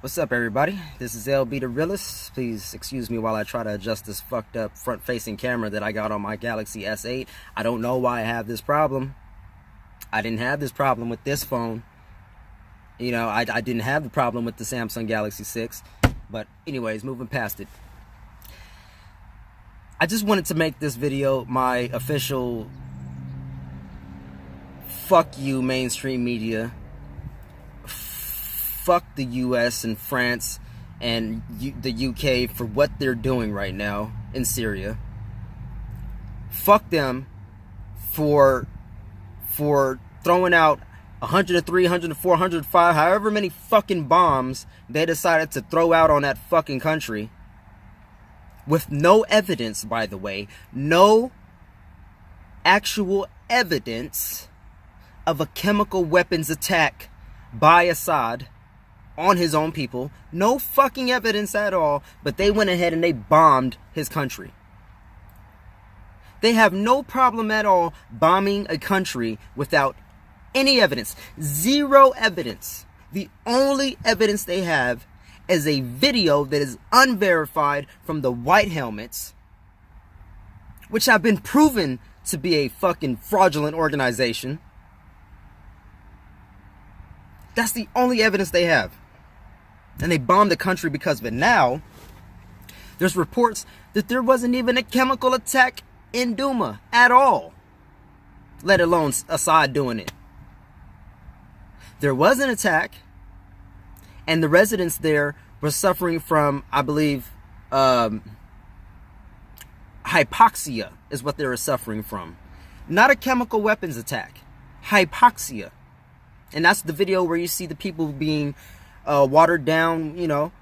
What's up, everybody? This is LB the Realist. Please excuse me while I try to adjust this fucked up front-facing camera that I got on my Galaxy S8. I don't know why I have this problem. I didn't have this problem with this phone. You know, I didn't have the problem with the Samsung Galaxy 6. But anyways, moving past it. I just wanted to make this video my official fuck you mainstream media. Fuck the US and France and the UK for what they're doing right now in Syria. Fuck them for throwing out 103, 104, 105, however many fucking bombs they decided to throw out on that fucking country. With no evidence, by the way. No actual evidence of a chemical weapons attack by Assad on his own people. No fucking evidence at all, but they went ahead and they bombed his country. They have no problem at all bombing a country without any evidence. Zero evidence. The only evidence they have is a video that is unverified from the White Helmets, which have been proven to be a fucking fraudulent organization. That's the only evidence they have. And they bombed the country because of it. Now, there's reports that there wasn't even a chemical attack in Douma at all, let alone Assad doing it. There was an attack, and the residents there were suffering from, I believe, hypoxia is what they were suffering from. Not a chemical weapons attack. Hypoxia. And that's the video where you see the people being watered down, you know.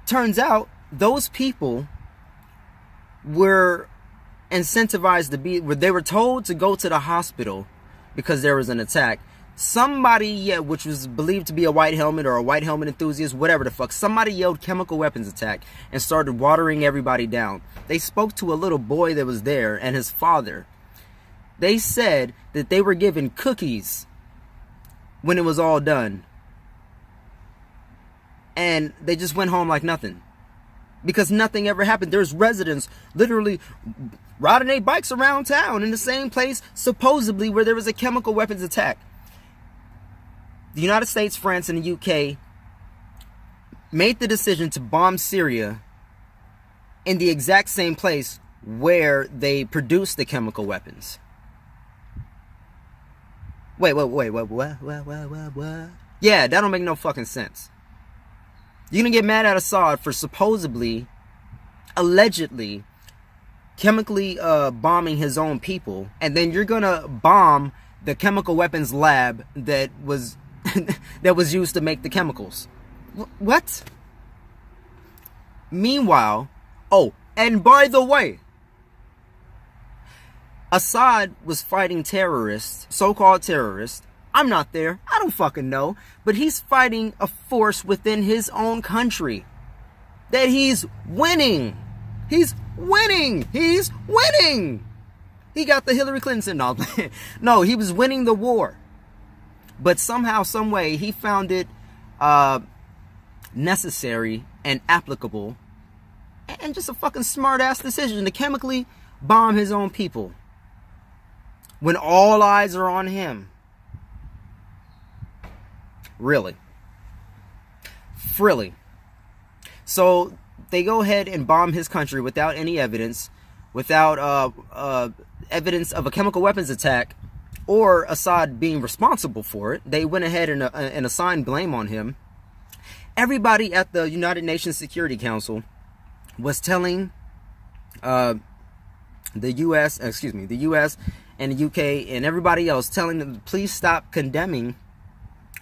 Turns out those people were incentivized to be, they were told to go to the hospital because there was an attack. Somebody, which was believed to be a white helmet or a white helmet enthusiast, whatever the fuck, somebody yelled chemical weapons attack and started watering everybody down. They spoke to a little boy that was there and his father. They said that they were given cookies when it was all done. And they just went home like nothing. Because nothing ever happened. There's residents literally riding their bikes around town in the same place, supposedly, where there was a chemical weapons attack. The United States, France, and the UK made the decision to bomb Syria in the exact same place where they produced the chemical weapons. Wait, what? Yeah, that don't make no fucking sense. You're gonna get mad at Assad for supposedly, allegedly, chemically bombing his own people, and then you're gonna bomb the chemical weapons lab that was that was used to make the chemicals. What? Meanwhile, oh, and by the way, Assad was fighting terrorists, so-called terrorists. I'm not there. I don't fucking know. But he's fighting a force within his own country that he's winning. He's winning. He's winning. He got the Hillary Clinton syndrome. No, he was winning the war. But somehow, some way, he found it necessary and applicable and just a fucking smart-ass decision to chemically bomb his own people when all eyes are on him. Really. So they go ahead and bomb his country without any evidence, without evidence of a chemical weapons attack or Assad being responsible for it. They went ahead and assigned blame on him. Everybody at the United Nations Security Council was telling the US and the UK and everybody else, telling them, please stop condemning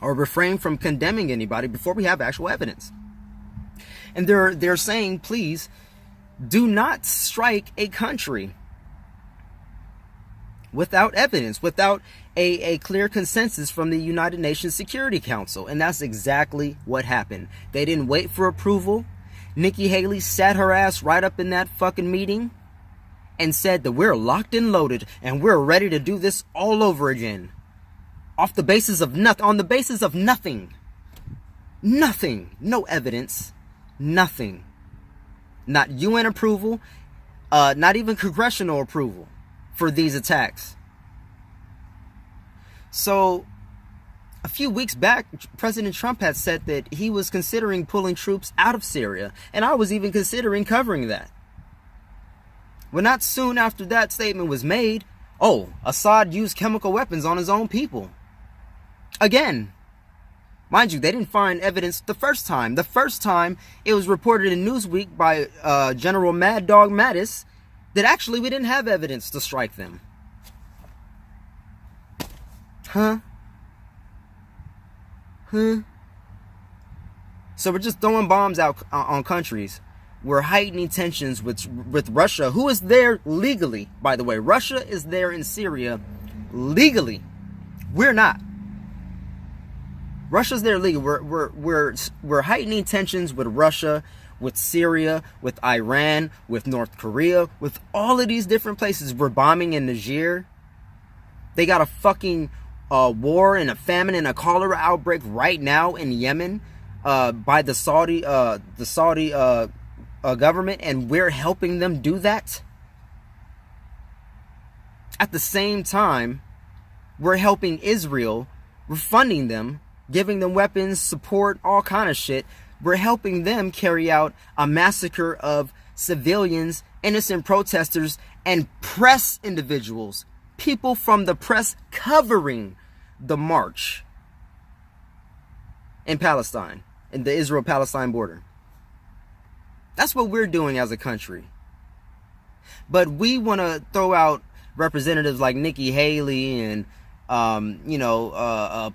or refrain from condemning anybody before we have actual evidence. And they're saying, please do not strike a country without evidence, without a clear consensus from the United Nations Security Council. And that's exactly what happened. They didn't wait for approval. Nikki Haley sat her ass right up in that fucking meeting and said that we're locked and loaded and we're ready to do this all over again. On the basis of nothing. Nothing. No evidence. Nothing. Not UN approval. Not even congressional approval for these attacks. So, a few weeks back, President Trump had said that he was considering pulling troops out of Syria. And I was even considering covering that. Well, not soon after that statement was made, Assad used chemical weapons on his own people. Again. Mind you, they didn't find evidence the first time. The first time, it was reported in Newsweek by General Mad Dog Mattis that actually we didn't have evidence to strike them. Huh? So we're just throwing bombs out on countries. We're heightening tensions with Russia, who is there legally, by the way. Russia is there in Syria legally. We're not. Russia's there legally. We're heightening tensions with Russia, with Syria, with Iran, with North Korea, with all of these different places. We're bombing in Niger. They got a fucking war and a famine and a cholera outbreak right now in Yemen by the Saudi government, and we're helping them do that. At the same time, we're helping Israel. We're funding them, giving them weapons, support, all kind of shit. We're helping them carry out a massacre of civilians, innocent protesters, and press individuals. People from the press covering the march in Palestine, in the Israel-Palestine border. That's what we're doing as a country. But we want to throw out representatives like Nikki Haley and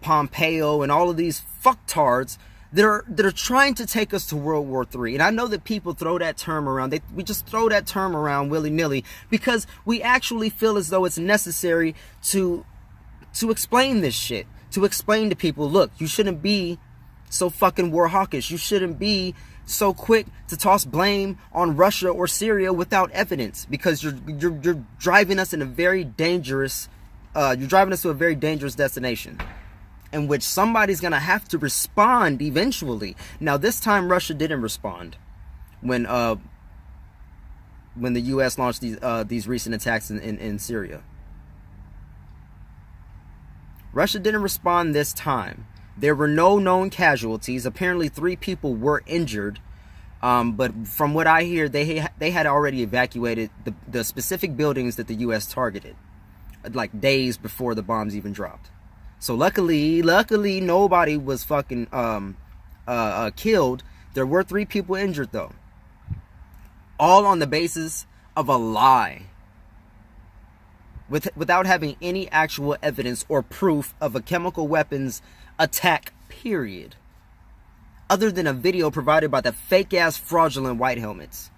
Pompeo and all of these fucktards that are trying to take us to World War III. And I know that people throw that term around. We just throw that term around willy-nilly because we actually feel as though it's necessary to explain this shit. To explain to people, look, you shouldn't be so fucking war hawkish. You shouldn't be so quick to toss blame on Russia or Syria without evidence, because you're driving us in a very dangerous you're driving us to a very dangerous destination in which somebody's gonna have to respond eventually. Now, this time Russia didn't respond when the U.S. launched these recent attacks in Syria. Russia didn't respond this time. There were no known casualties. Apparently 3 people were injured, but from what I hear, they had already evacuated the specific buildings that the U.S. targeted, like days before the bombs even dropped. So luckily nobody was fucking killed. There were 3 people injured though. All on the basis of a lie. Without having any actual evidence or proof of a chemical weapons attack, period. Other than a video provided by the fake-ass fraudulent white helmets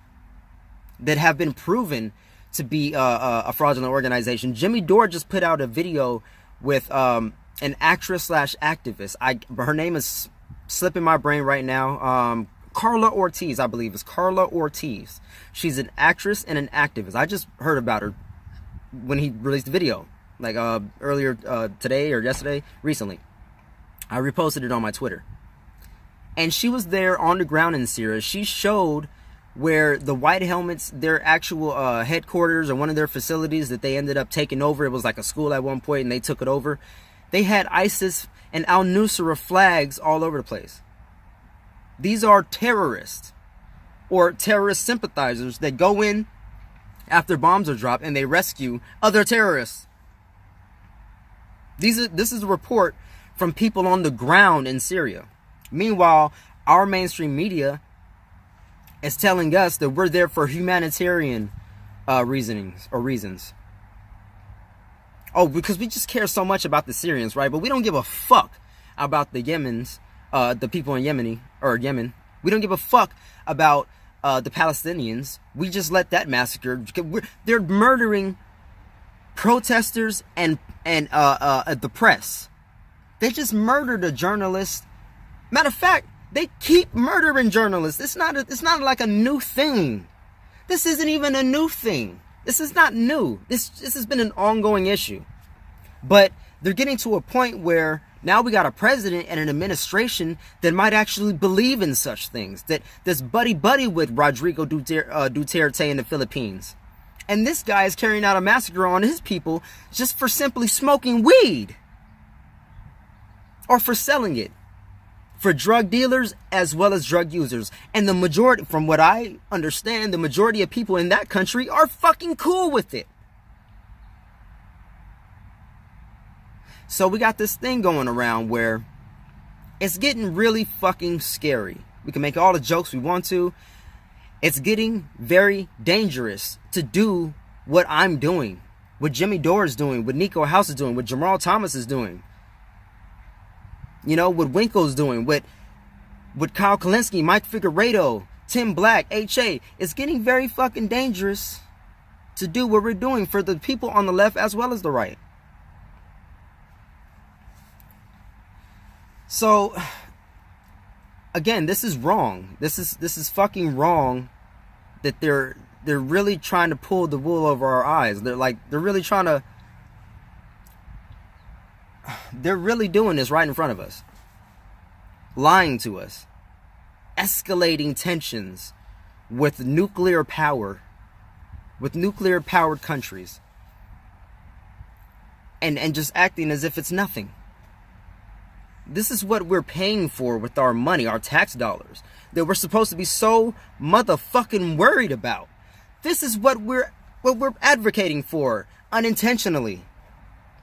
that have been proven to be a fraudulent organization. Jimmy Dore just put out a video with an actress / activist. Her name is slipping my brain right now. Carla Ortiz, I believe. It's Carla Ortiz. She's an actress and an activist. I just heard about her when he released the video, like earlier today or yesterday, recently. I reposted it on my Twitter. And she was there on the ground in Syria. She showed where the white helmets, their actual headquarters or one of their facilities that they ended up taking over. It was like a school at one point and they took it over. They had ISIS and al-Nusra flags all over the place. These are terrorists or terrorist sympathizers that go in after bombs are dropped and they rescue other terrorists. This is a report from people on the ground in Syria. Meanwhile, our mainstream media is telling us that we're there for humanitarian reasons. Oh, because we just care so much about the Syrians, right? But we don't give a fuck about the Yemens, the people in Yemen. We don't give a fuck about the Palestinians. We just let that massacre. They're murdering protesters and the press. They just murdered a journalist. Matter of fact, they keep murdering journalists. It's not like a new thing. This isn't even a new thing. This is not new. This has been an ongoing issue. But they're getting to a point where Now we got a president and an administration that might actually believe in such things, that's buddy-buddy with Rodrigo Duterte in the Philippines. And this guy is carrying out a massacre on his people just for simply smoking weed. Or for selling it. For drug dealers as well as drug users. And the majority, from what I understand, the majority of people in that country are fucking cool with it. So we got this thing going around where it's getting really fucking scary. We can make all the jokes we want to. It's getting very dangerous to do what I'm doing, what Jimmy Dore is doing, what Nico House is doing, what Jamal Thomas is doing. You know, what Winkle's doing, what Kyle Kalinske, Mike Figueredo, Tim Black, H.A. It's getting very fucking dangerous to do what we're doing for the people on the left as well as the right. So, again, this is wrong. This is fucking wrong that they're really trying to pull the wool over our eyes. They're really doing this right in front of us. Lying to us. Escalating tensions with nuclear power. With nuclear powered countries. And just acting as if it's nothing. This is what we're paying for with our money, our tax dollars, that we're supposed to be so motherfucking worried about. This is what we're advocating for unintentionally.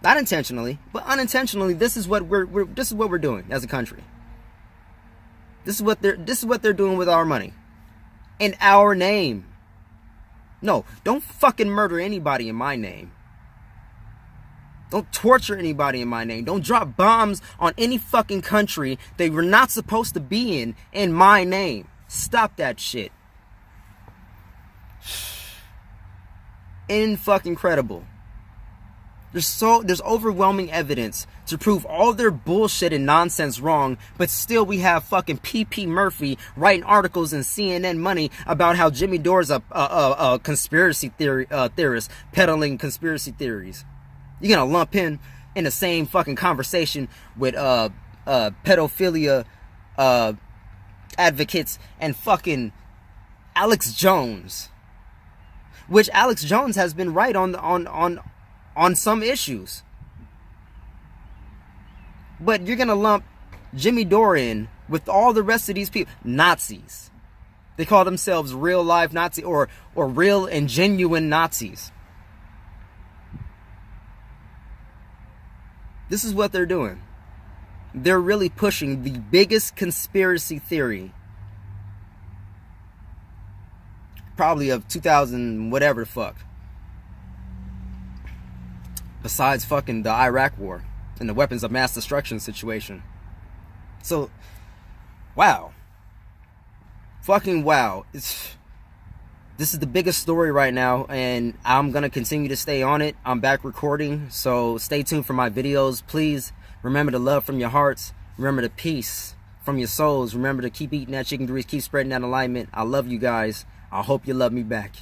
Not intentionally, but unintentionally. This is what we're doing as a country. This is what they're doing with our money. In our name. No, don't fucking murder anybody in my name. Don't torture anybody in my name. Don't drop bombs on any fucking country they were not supposed to be in my name. Stop that shit. In-fucking credible. There's overwhelming evidence to prove all their bullshit and nonsense wrong, but still we have fucking P.P. Murphy writing articles in CNN Money about how Jimmy Dore's a conspiracy theorist peddling conspiracy theories. You're gonna lump him in the same fucking conversation with pedophilia advocates and fucking Alex Jones, which Alex Jones has been right on some issues. But you're gonna lump Jimmy Dore in with all the rest of these people, Nazis. They call themselves real life Nazi or real and genuine Nazis. This is what they're doing. They're really pushing the biggest conspiracy theory probably of 2000 whatever the fuck. Besides fucking the Iraq war and the weapons of mass destruction situation. So, wow. Fucking wow. This is the biggest story right now, and I'm going to continue to stay on it. I'm back recording, so stay tuned for my videos. Please remember the love from your hearts. Remember the peace from your souls. Remember to keep eating that chicken grease. Keep spreading that alignment. I love you guys. I hope you love me back.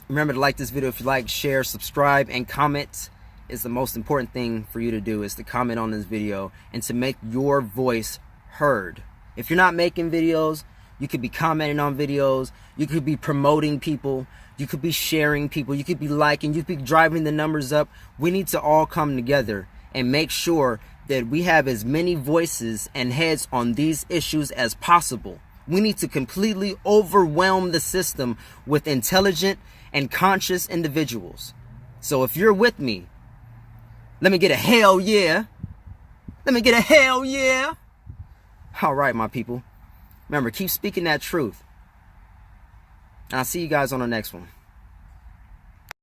Remember to like this video if you like, share, subscribe, and comment. Is the most important thing for you to do, is to comment on this video and to make your voice heard. If you're not making videos, you could be commenting on videos, you could be promoting people, you could be sharing people, you could be liking, you could be driving the numbers up. We need to all come together and make sure that we have as many voices and heads on these issues as possible. We need to completely overwhelm the system with intelligent and conscious individuals. So if you're with me, let me get a hell yeah. Let me get a hell yeah. All right, my people. Remember, keep speaking that truth. And I'll see you guys on the next one.